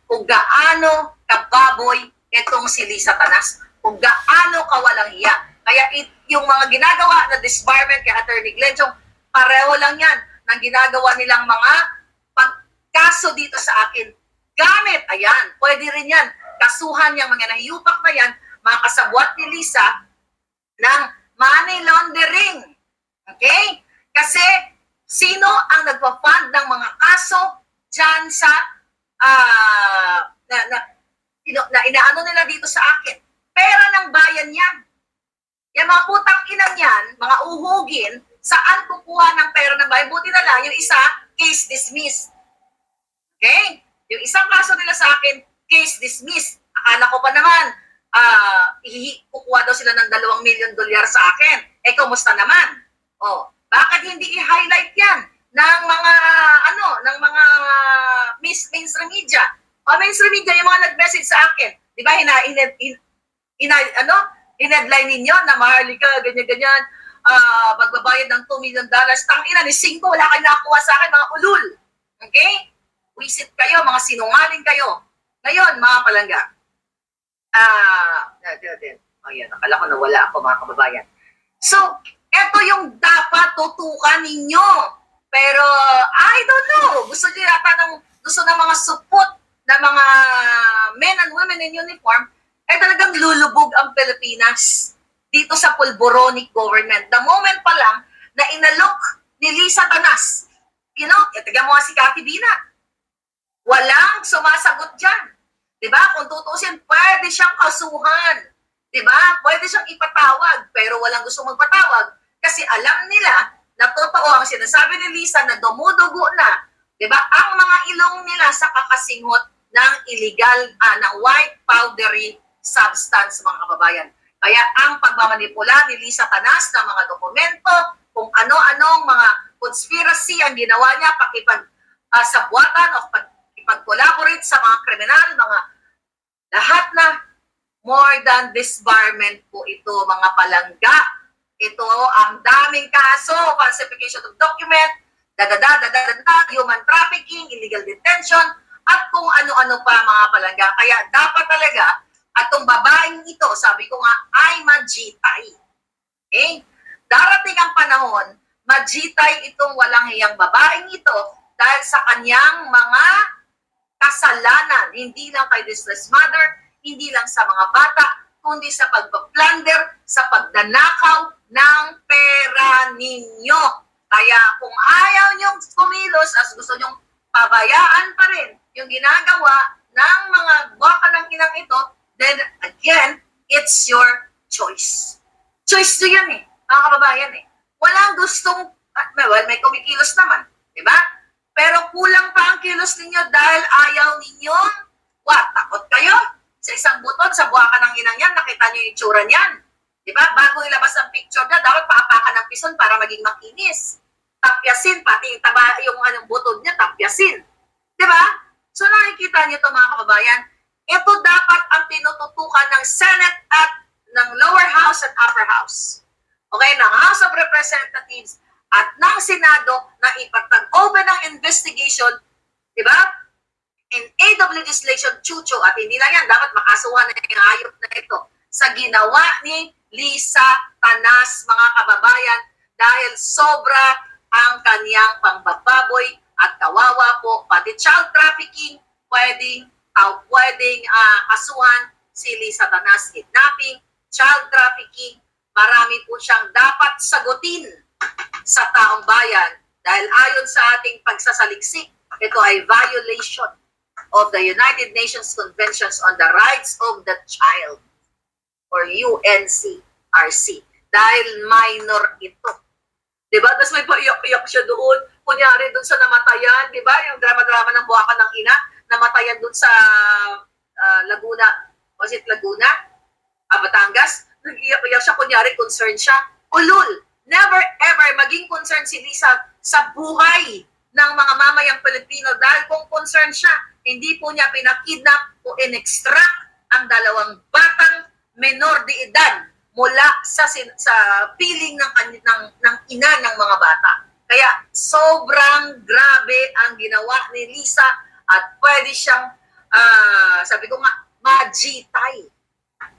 kung gaano kababoy itong si Lisa Tanas, kung gaano kawalang hiya. Kaya yung mga ginagawa na disbarment kay Attorney Glenchong, pareho lang yan ng ginagawa nilang mga pagkaso dito sa akin. Gamit, ayan, pwede rin yan. Kasuhan yung mga nahiyupak na yan, mga kasabwat ni Lisa, ng money laundering. Okay? Kasi, sino ang nagpa-fund ng mga kaso dyan sa na inaano nila dito sa akin? Pera ng bayan yan. Yung mga putang inang yan, mga uhugin, saan kukuha ng pera ng bayan? Buti na lang, yung isa, case dismissed. Okay? Yung isang kaso nila sa akin, case dismissed. Akala ko pa naman, kukuha daw sila ng $2 million sa akin. Eh, kumusta naman? Oh, bakit hindi i-highlight yan ng mga, mainstream media? O, mainstream media, yung mga nag-message sa akin. Di ba, in-headline ninyo na Maharlika, ganyan-ganyan, magbabayad ng $2 million. Tangina, ni 5, wala kayo nakakuha sa akin, mga ulul. Okay? Wisit kayo, mga sinungaling kayo. Ngayon, mga palangga, ayan, akala ko nawala ako, mga kababayan. So, eto yung dapat tutukan ninyo. Pero, I don't know, gusto ng mga supot na mga men and women in uniform, ay talagang lulubog ang Pilipinas dito sa pulboronic government. The moment pa lang na inalok ni Lisa Tanas, itiga mo si Cathy Bina, walang sumasagot dyan. Diba? Kung tutusin, pwede siyang kasuhan. Diba? Pwede siyang ipatawag, pero walang gusto magpatawag kasi alam nila na totoo ang sinasabi ni Lisa na dumudugo na, diba? Ang mga ilong nila sa kakasinghot ng illegal, ng white powdery substance, mga kababayan. Kaya ang pagmamanipula ni Lisa Tanas ng mga dokumento, kung ano-anong mga conspiracy ang ginawa niya, sabwatan o pakipag-collaborate sa mga kriminal, mga lahat na more than disbarment po ito, mga palangga. Ito ang daming kaso, falsification of document, human trafficking, illegal detention, at kung ano-ano pa, mga palangga. Kaya dapat talaga, atong babaeng ito, sabi ko nga, ay majitay. Okay? Darating ang panahon, majitay itong walang hiyang babaeng ito dahil sa kanyang mga kasalanan, hindi lang kay distressed mother, hindi lang sa mga bata, kundi sa pagpa-plunder, sa pagdanakaw ng pera ninyo. Kaya kung ayaw nyong kumilos as gusto nyong pabayaan pa rin yung ginagawa ng mga baka ng inang ito, then again, it's your choice. Choice to yan mga kababayan Walang gustong, may kumikilos naman, di ba? Pero kulang pa ang kilos ninyo dahil ayaw ninyong, takot kayo? Sa isang buton, sa buwaka ng inang yan, nakita nyo yung itsura niyan. Di ba? Bago ilabas ang picture niya, dapat paapakan ng pison para maging makinis. Tapyasin, pati yung buton niya, tapyasin. Di ba? So nakikita niyo ito, mga kababayan, ito dapat ang tinututukan ng Senate at ng lower house at upper house. Okay, ng House of Representatives at ng Senado na ipagtag-open ng investigation, di ba? In aid of legislation, chucho, at hindi lang yan, dapat makasuhan na yung hayop na ito sa ginawa ni Lisa Tanas, mga kababayan, dahil sobra ang kanyang pangbababoy at kawawa po, pati child trafficking, pwedeng kasuhan si Lisa Tanas, kidnapping, child trafficking, marami po siyang dapat sagutin sa taong bayan dahil ayon sa ating pagsasaliksik ito ay violation of the United Nations Conventions on the Rights of the Child or UNCRC dahil minor ito. Diba? Tapos may paiyak-iyak siya doon. Kunyari doon sa namatayan, diba? Yung drama-drama ng buwakan ng ina, namatayan doon sa Laguna. Was it Laguna? Batangas? Nag-iyak-iyak siya. Kunyari, concerned siya. Ulul! Never ever maging concerned si Lisa sa buhay ng mga mamayang Pilipino dahil kung concerned siya, hindi po niya pinakidnap o in-extract ang dalawang batang menor de edad mula sa piling ng ina ng mga bata. Kaya sobrang grabe ang ginawa ni Lisa at pwede siyang, sabi ko nga, majitay.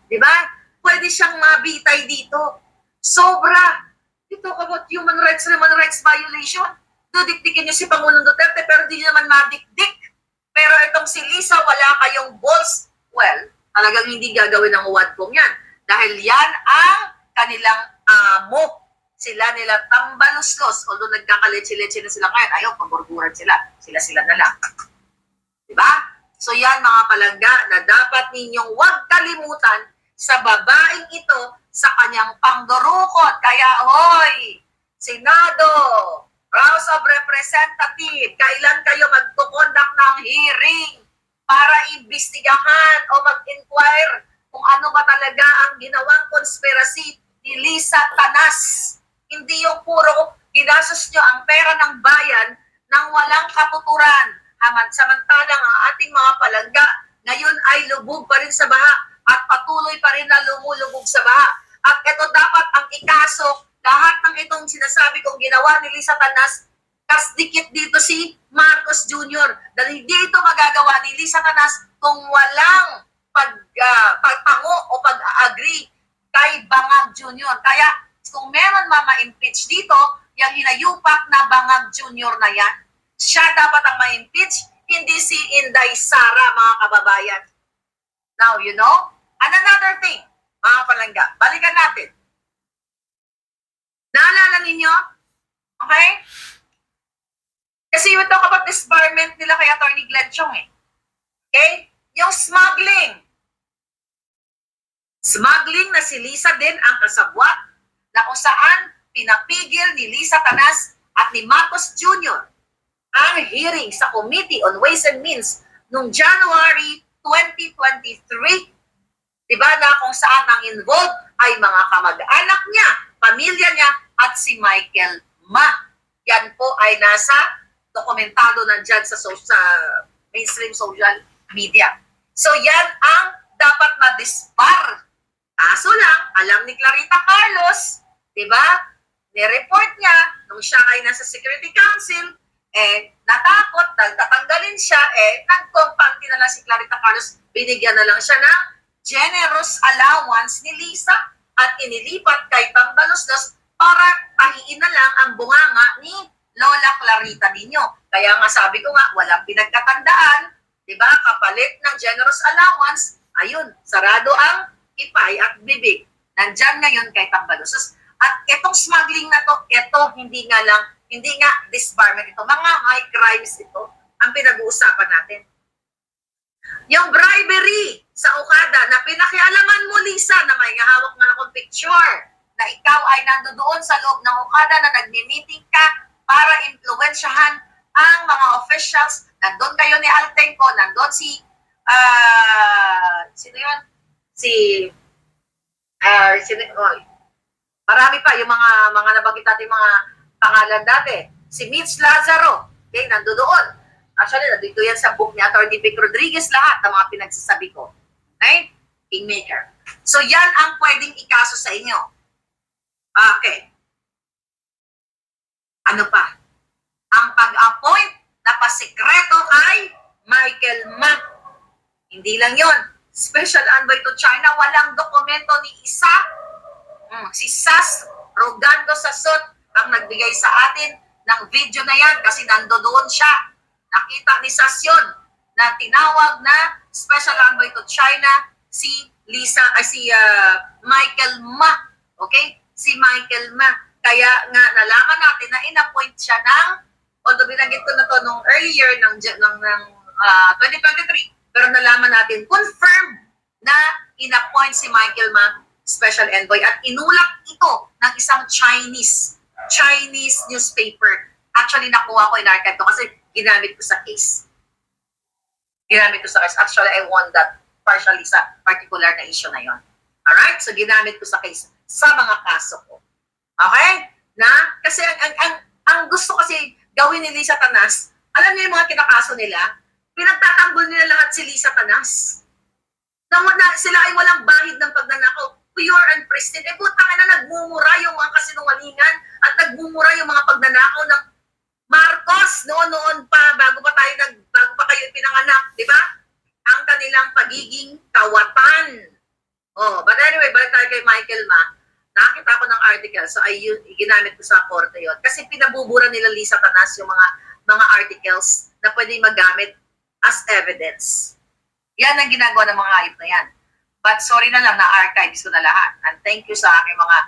Di ba? Pwede siyang mabitay dito. Sobra. You talk about human rights violation. Dudikdikin niyo si Pangulong Duterte pero hindi naman madikdik. Pero itong si Lisa, wala kayong balls. Well, talagang hindi gagawin ng uwad kong yan. Dahil yan ang kanilang amo. Sila nila tambaluslos. Although nagkakaletsi-letsi na sila ngayon, ayaw, pagburburan sila. Sila-sila na lang. Diba? So yan mga palangga na dapat ninyong huwag kalimutan sa babaeng ito sa kanyang pangdurukot. Kaya, hoy, Senado, House of Representatives, kailan kayo magtukondak ng hearing para imbestigahan o mag-inquire kung ano ba talaga ang ginawang conspiracy ni Lisa Tanas. Hindi yung puro ginastos nyo ang pera ng bayan nang walang katuturan. Samantalang ang ating mga palangga ngayon ay lubog pa rin sa baha at patuloy pa rin na lumulubog sa baha. At ito dapat ang ikaso, lahat ng itong sinasabi kong ginawa ni Lisa Tanas, kasdikit dito si Marcos Jr. Dahil hindi ito magagawa ni Lisa Tanas kung walang pagtango o pag-agree kay Bangag Jr. Kaya kung meron ma-impeach dito, yung hinayupak na Bangag Jr. na yan, siya dapat ang ma-impeach, hindi si Inday Sara, mga kababayan. Now, you know, and another thing, mga palangga, balikan natin. Naalala ninyo? Okay? Kasi we talk about disbarment nila kay Atty. Glenn Chong eh. Okay? Yung smuggling. Smuggling na si Lisa din ang kasabwat na kung saan pinapigil ni Lisa Tanas at ni Marcos Jr. ang hearing sa Committee on Ways and Means noong January 2023. Diba na kung saan ang involved ay mga kamag-anak niya, pamilya niya at si Michael Ma. Yan po ay nasa dokumentado nandyan sa mainstream social media. So yan ang dapat ma-disbar. Kaso lang, alam ni Clarita Carlos, di ba? Ni-report niya, nung siya ay nasa Security Council, natakot, tatanggalin siya, nag-compante na lang si Clarita Carlos, binigyan na lang siya ng generous allowance ni Lisa at inilipat kay Tambaluslos para pahiin na lang ang bunganga ni Lola Clarita ninyo. Kaya nga sabi ko nga, walang pinagkatandaan, di ba? Kapalit ng generous allowance, ayun, sarado ang ipay at bibig. Nandyan ngayon kay Tambaluslos. At itong smuggling na to, ito hindi nga disbarment ito. Mga high crimes ito ang pinag-uusapan natin. Yung bribery sa Okada na pinakialaman mo, Lisa, na may hawak na akong picture na ikaw ay nandoon sa loob ng Okada na nagmi-meeting ka para impluwensyahan ang mga officials. Nandun kayo ni Altenco, nandun si sino yun? Marami pa yung mga nabanggit natin mga pangalan dati. Si Mitch Lazaro, okay, nandoon. Actually, nandito yan sa book ni Atty. Vic Rodriguez, lahat ng mga pinagsasabi ko. Okay? Kingmaker. So, yan ang pwedeng ikaso sa inyo. Okay. Ano pa? Ang pag-appoint na pasikreto kay Michael Ma. Hindi lang yon. Special envoy to China, walang dokumento ni isa. Si Sas Rogando Sasot ang nagbigay sa atin ng video na yan kasi nandoon siya. Nakita ni Sas yun na tinawag na Special Envoy to China si Michael Ma. Okay? Si Michael Ma. Kaya nga nalaman natin na in-appoint siya ng, although binanggit binanggit ko na to nung earlier ng 2023, pero nalaman natin, confirmed na inappoint si Michael Ma Special Envoy at inulak ito ng isang Chinese newspaper. Actually, nakuha ko, in-archive ko kasi ginamit ko sa case. Actually, I won that partially sa particular na issue na yon. Alright? So, ginamit ko sa case sa mga kaso ko. Okay? Kasi ang gusto kasi gawin ni Lisa Tanas, alam niyo yung mga kinakaso nila, pinagtatanggol nila lahat si Lisa Tanas. Na sila ay walang bahid ng pagnanakaw, pure and pristine. Putang na nagmumura yung mga kasinungalingan at nagmumura yung mga pagnanakaw ng Marcos noon pa, bago pa kayo pinanganak, di ba? Ang kanilang pagiging kawatan. But anyway, balik tayo kay Michael Ma. Nakita ko ng article, so ginamit ko sa korte yon. Kasi pinabubura nila Lisa Tanas yung mga articles na pwede magamit as evidence. Yan ang ginagawa ng mga hayop na yan. But sorry na lang, na-archives ko na lahat. And thank you sa aking mga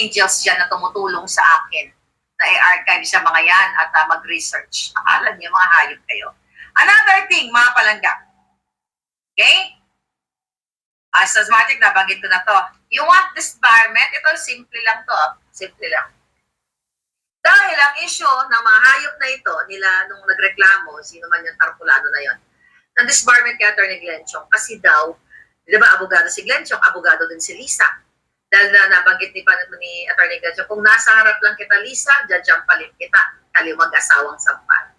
angels dyan na tumutulong sa akin na i-archive sa mga yan at mag-research. Akala niyo mga hayop kayo. Another thing, mga palangga. Okay? Asthmatic, nabanggit ko na to. You want disbarment? Ito, simple lang to. Simple lang. Dahil ang issue ng mga hayop na ito, nila nung nagreklamo, sino man yung tarpulano na yon, ng disbarment kay Atty. Glenn Chong, kasi daw, di ba, abogado si Glenn Chong, abogado din si Lisa. Dahil nabanggit ni Atty. Glenn Chong, kung nasa harap lang kita, Lisa, jajampalin kita, kaliw mag-asawang sampal.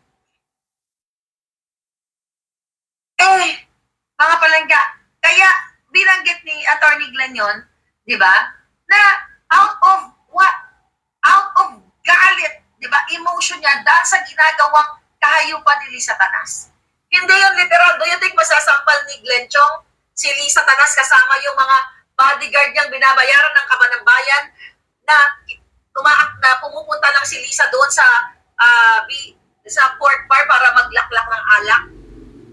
Mga palangga, kaya binanggit ni Atty. Glenn yon, di ba, na out of galit, di ba, emotion niya dahil sa ginagawang kahayupan ni Lisa Tanas. Hindi yun literal. Do you think masasampal ni Glenn Chong si Lisa Tanas kasama yung mga bodyguard niyang binabayaran ng Kaban ng Bayan na pumupunta lang si Lisa doon sa port bar para maglaklak ng alak?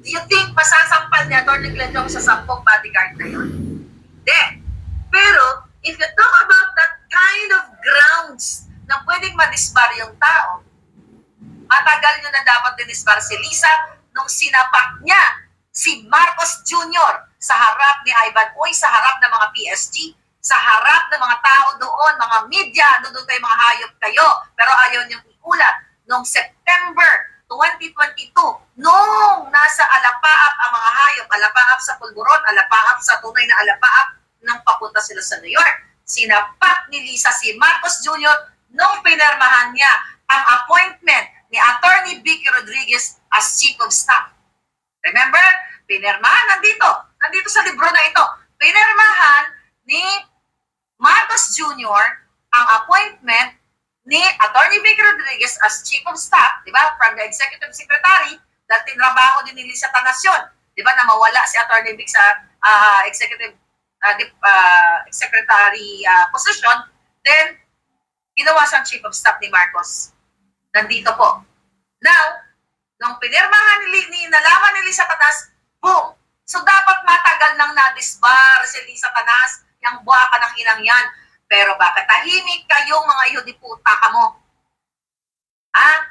Do you think masasampal ni Atty. Glenn Chong sa 10 bodyguard na yun? Hindi. Pero, if you talk about that kind of grounds na pwedeng madisbar yung tao, matagal nyo na dapat dinisbar si Lisa nung sinapak niya si Marcos Jr. sa harap ni Ivan Uy, sa harap ng mga PSG, sa harap ng mga tao doon, mga media, doon kayo mga hayop kayo, pero ayaw niyong ikulat. Noong September 2022, nung nasa alapaap ang mga hayop, alapaap sa pulburon, alapaap sa tunay na alapaap, nang papunta sila sa New York, sinapak ni Lisa si Marcos Jr. nung pinirmahan niya ang appointment ni Atty. Vicky Rodriguez as Chief of Staff. Remember? Pinirmahan, nandito sa libro na ito, pinirmahan ni Marcos Jr. ang appointment ni Atty. Vicky Rodriguez as Chief of Staff, di ba? From the Executive Secretary, dahil tinrabaho din ni Lisa Tanas yun. Di ba? Na mawala si Atty. Vic sa Executive Secretary position, then ginawa siyang Chief of Staff ni Marcos. Nandito po. Now, nung pinirmahan nalaman ni Lisa Tanas, boom! So dapat matagal nang na-disbar si Lisa Tanas, yung buwaka ng inang yan. Pero bakit tahimik kayong mga ihodiputa ka mo?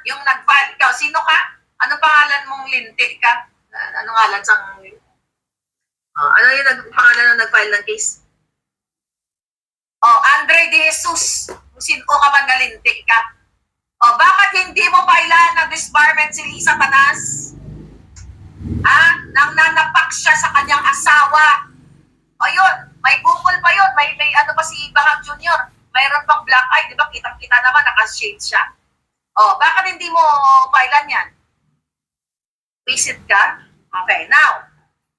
Yung nag-file, ikaw, sino ka? Ano pangalan mong linti ka? Ano ngalan sang... ano yung pangalan ng nag-file ng case? Andre De Jesus. Sino ka man galinti ka? Bakit hindi mo pailan na disbarment si Lisa Tanas? Nang nanapak siya sa kanyang asawa. Yun, may Google pa yun. May ano pa si Bahag Jr. Mayroon pang black eye, di ba? Kitang-kita naman, naka-shade siya. Bakit hindi mo pailan yan? Visit ka? Okay, now,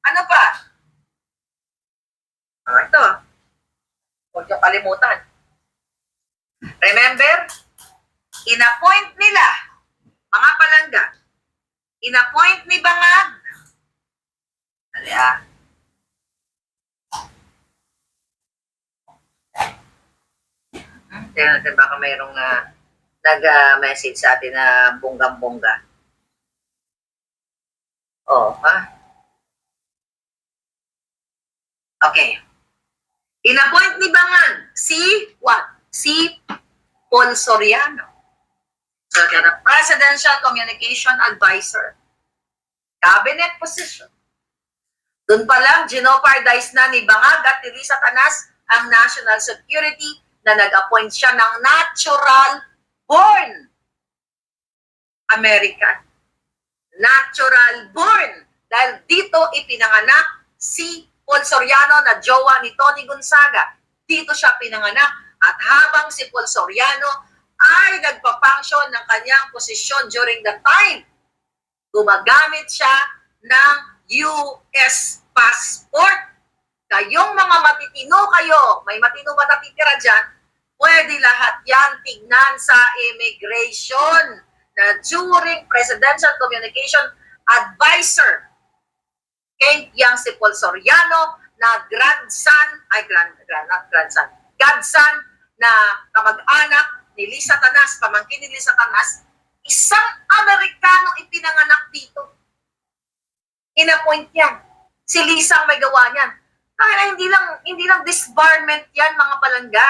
ano pa? Ito. Huwag yung kalimutan. Remember, inappoint nila, mga palangga, inappoint ni Bangag. Tingnan natin baka mayroong nag-message sa atin na bonggang-bongga. Okay. Inappoint ni Bangag si Paul Soriano. So, the Presidential Communication Advisor. Cabinet position. Doon pa lang, ginopardize na ni Bangag at ni Lisa Tanas ang national security na nag-appoint siya ng natural-born American. Natural-born. Dahil dito ipinanganak si Paul Soriano na jowa ni Tony Gonzaga. Dito siya pinanganak. At habang si Paul Soriano ay nagpapunction ng kanyang posisyon during the time, gumagamit siya ng US passport. Kayong mga matitino kayo, may matino ba natitira dyan? Pwede lahat yan tignan sa immigration na during Presidential Communication Advisor kay yang si Paul Soriano na godson na kamag-anak ni Lisa Tanas, pamangkin ni Lisa Tanas, isang Amerikano ipinanganak dito. Inappoint yan. Si Lisa ang may gawa niyan. Kaya hindi lang disbarment yan, mga palangga.